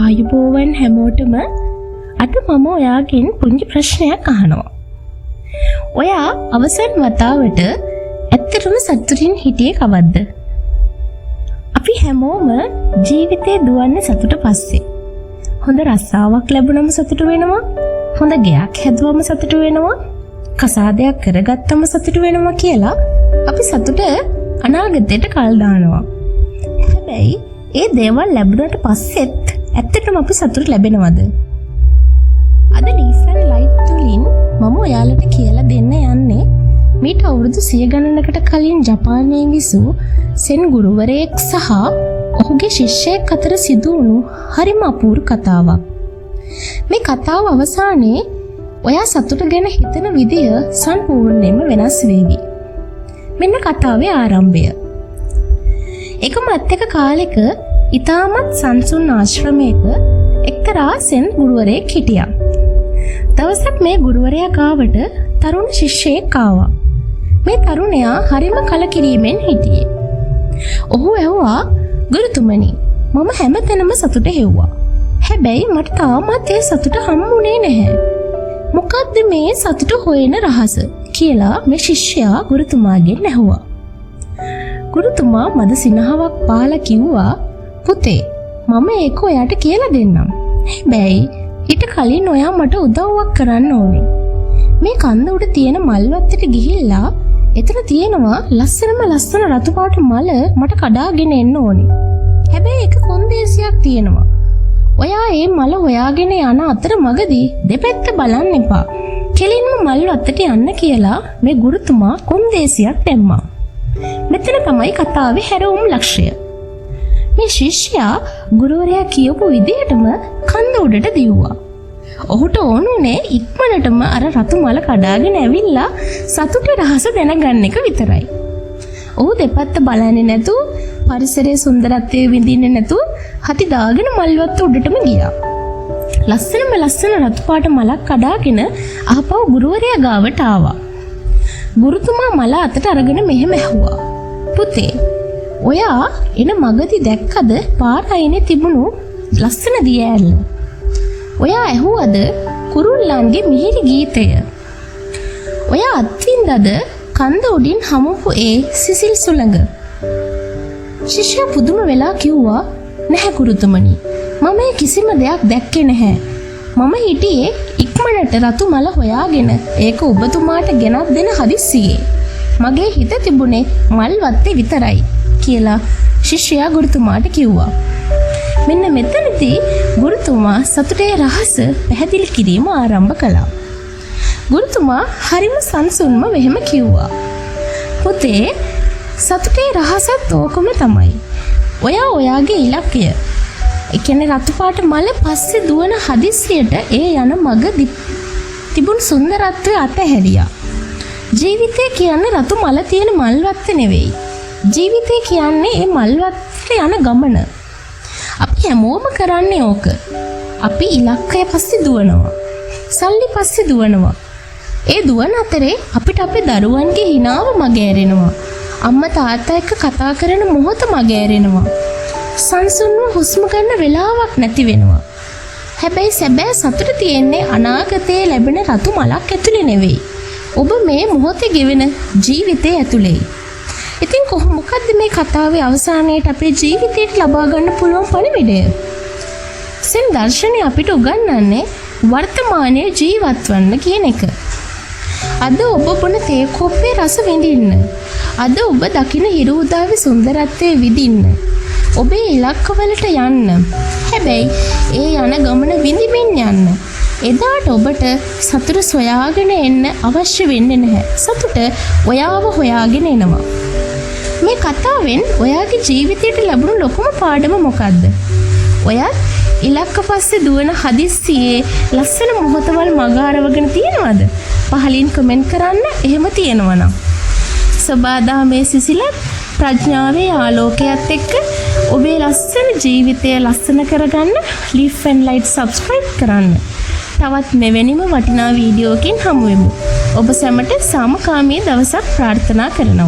ආයුබෝවන් හැමෝටම අද මම ඔයාගෙන් පුංචි ප්‍රශ්නයක් අහනවා. ඔයා අවසන් වතාවට ඇත්තටම සතුටින් හිටියේ කවද්ද? අපි හැමෝම ජීවිතේ දුවන්නේ සතුට පස්සේ. හොඳ රස්සාවක් ලැබුණම සතුට වෙනවා. හොඳ ගෙයක් හැදුවම සතුට වෙනවා. කසාදයක් කරගත්තම සතුට වෙනවා කියලා අපි සතුට අනාගතයට කල් දානවා. හැබැයි ඒ දේවල් ලැබුණට පස්සෙත් ඇත්තටම අපි සතුට ලැබෙනවද? අද ලිෆන් ලයිට් තුලින් මම ඔයාලට කියලා දෙන්න යන්නේ මීට අවුරුදු 100 ගණනකට කලින් ජපානයේ විසූ සෙන් ගුරුවරයෙක් සහ ඔහුගේ ශිෂ්‍යයෙක් අතර සිදු වුණු හරිම අපූර්ව කතාවක්. මේ කතාව අවසානයේ ඔයා සතුට ගැන හිතන විදිය සම්පූර්ණයෙන්ම වෙනස් වෙවි. මෙන්න කතාවේ ආරම්භය. එකමත් එක කාලෙක ඉතාමත් සංසුන් ආශ්‍රමයක එක්තරා සෙන් ගුරුවරයෙක් හිටියා. දවසක් මේ ගුරුවරයා ගාවට තරුණ ශිෂ්‍යයෙක් ආවා. මේ තරුණයා හරිම කලකිරීමෙන් හිටියේ. ඔහු ඇහුවා, "ගුරුතුමනි, මම හැමතැනම සතුට හෙව්වා. හැබැයි මට තාමත් ඒ සතුට හම්බුනේ නැහැ. මොකද්ද මේ සතුට හොයන රහස?" කියලා මේ ශිෂ්‍යයා ගුරුතුමාගෙන් ඇහුවා. ගුරුතුමා මද සිනහවක් පාලා කිව්වා, "පුතේ, මම ඒක ඔයාට කියලා දෙන්නම්. හැබැයි ඊට කලින් ඔයා මට උදව්වක් කරන්න ඕනේ. මේ කන්ද උඩ තියෙන මල් වත්තට ගිහිල්ලා එතන තියෙනවා ලස්සනම ලස්සන රතු පාට මල මට කඩාගෙන එන්න ඕනේ. හැබැයි එක කොන්දේසියක් තියෙනවා. ඔයා මේ මල හොයාගෙන යන අතර මගදී දෙපැත්ත බලන්න එපා. කෙලින්ම මල් වත්තට යන්න" කියලා මේ ගුරුතුමා කොන්දේසියක් දැම්මා. මෙතන තමයි කතාවේ හැරවුම් ලක්ෂය. මේ ශිෂ්‍යයා ගුරුවරයා කියපු විදිහටම කන්ද උඩට දිව්වා. ඔහුට ඕනුනේ ඉක්මනටම අර රතු මල කඩාගෙන ඇවිල්ලා සතුටේ රහස දැනගන්න එක විතරයි. ඔහු දෙපැත්ත බලන්නේ නැතුව පරිසරයේ සුන්දරත්වය විඳින්නේ නැතුව හති දාගෙන මල්වත්ත උඩටම ගියා. ලස්සනම ලස්සන රතු පාට මලක් කඩාගෙන ආපහු ගුරුවරයා ගාවට ආවා. ගුරුතුමා මල අතට අරගෙන මෙහෙම ඇහුවා, "පුතේ, ඔයා එන මගදී දැක්කද පාර අයිනේ තිබුණු ලස්සන දිය ඇල්ල? ඔයා ඇහුවද කුරුල්ලන්ගේ මිහිරි ගීතය? ඔයා අත්විඳද කන්ද උඩින් හමුපු ඒ සිසිල් සුළඟ?" ශිෂ්‍යයා පුදුම වෙලා කිව්වා, "නැහැ ගුරුතුමනි, මම කිසිම දෙයක් දැක්කේ නැහැ. මම හිටියේ ඉක්මනට රතු මල හොයාගෙන ඒක ඔබතුමාට ගෙනත් දෙන හදිස්සියේ. මගේ හිත තිබුණේ මල් වත්තේ විතරයි" කියලා ශිෂ්‍යයා ගුරුතුමාට කිව්වා. මෙන්න මෙතනදී ගුරුතුමා සතුටේ රහස පැහැදිලි කිරීම ආරම්භ කළා. ගුරුතුමා හරිම සංසුන්ව මෙහෙම කිව්වා, "පුතේ, සතුටේ රහසත් ඕකම තමයි. ඔයා ඔයාගේ ඉලක්කය, ඒ කියන්නේ රතු පාට මල පස්සේ දුවන හදිස්සියට ඒ යන මග තිබුණු සුන්දරත්වය අතහැරියා. ජීවිතය කියන්නේ රතු මල තියෙන මල් වත්ත නෙවෙයි. ජීවිතය කියන්නේ ඒ මල් වත්තට යන ගමන. අපි හැමෝම කරන්නේ ඕක. අපි ඉලක්කය පස්සේ දුවනවා. සල්ලි පස්සේ දුවනවා. ඒ දුවන අතරේ අපිට අපේ දරුවන්ගේ හිනාව මගහැරෙනවා. අම්මා තාත්තා එක්ක කතා කරන මොහොත මගහැරෙනවා. සංසුන්ව හුස්ම ගන්න වෙලාවක් නැති වෙනවා. හැබැයි සැබෑ සතුට තියෙන්නේ අනාගතයේ ලැබෙන රතු මලක් ඇතුලේ නෙවෙයි. ඔබ මේ මොහොතේ ගෙවෙන ජීවිතය ඇතුලේ. ඉතින් මොකද්ද මේ කතාවේ අවසානයේට අපේ ජීවිතයට ලබා ගන්න පුළුවන් පණිවිඩය? සෙන් දර්ශනය අපිට උගන්වන්නේ වර්තමානයේ ජීවත් වෙන්න කියන එක. අද ඔබ බොන තේ කොප්පේ රස විඳින්න. අද ඔබ දකින හිරු උදාවේ සුන්දරත්වය විඳින්න. ඔබේ ඉලක්කවලට යන්න. හැබැයි ඒ යන ගමන විඳිමින් යන්න. එදාට ඔබට සතුට සොයාගෙන එන්න අවශ්‍ය වෙන්නේ නැහැ. සතුට ඔයාව හොයාගෙන එනවා. මේ කතාවෙන් ඔයාගේ ජීවිතයට ලැබුණු ලොකුම පාඩම මොකද්ද? ඔයත් ඉලක්ක පස්සේ දුවන හදිස්සියේ ලස්සන මොහොතවල් මග අරවගෙන තියෙනවද? පහලින් කමෙන්ට් කරන්න එහෙම තියෙනවනම්. සබාදාමේ සිසිලත් ප්‍රඥාවේ ආලෝකයත් එක්ක ඔබේ ලස්සන ජීවිතය ලස්සන කරගන්න ලිෆ් ඇන්ඩ් ලයිට් සබ්ස්ක්‍රයිබ් කරන්න. තවත් මෙවැනිම වටිනා වීඩියෝකින් හමු වෙමු. ඔබ සැමට සාමකාමී දවසක් ප්‍රාර්ථනා කරනවා.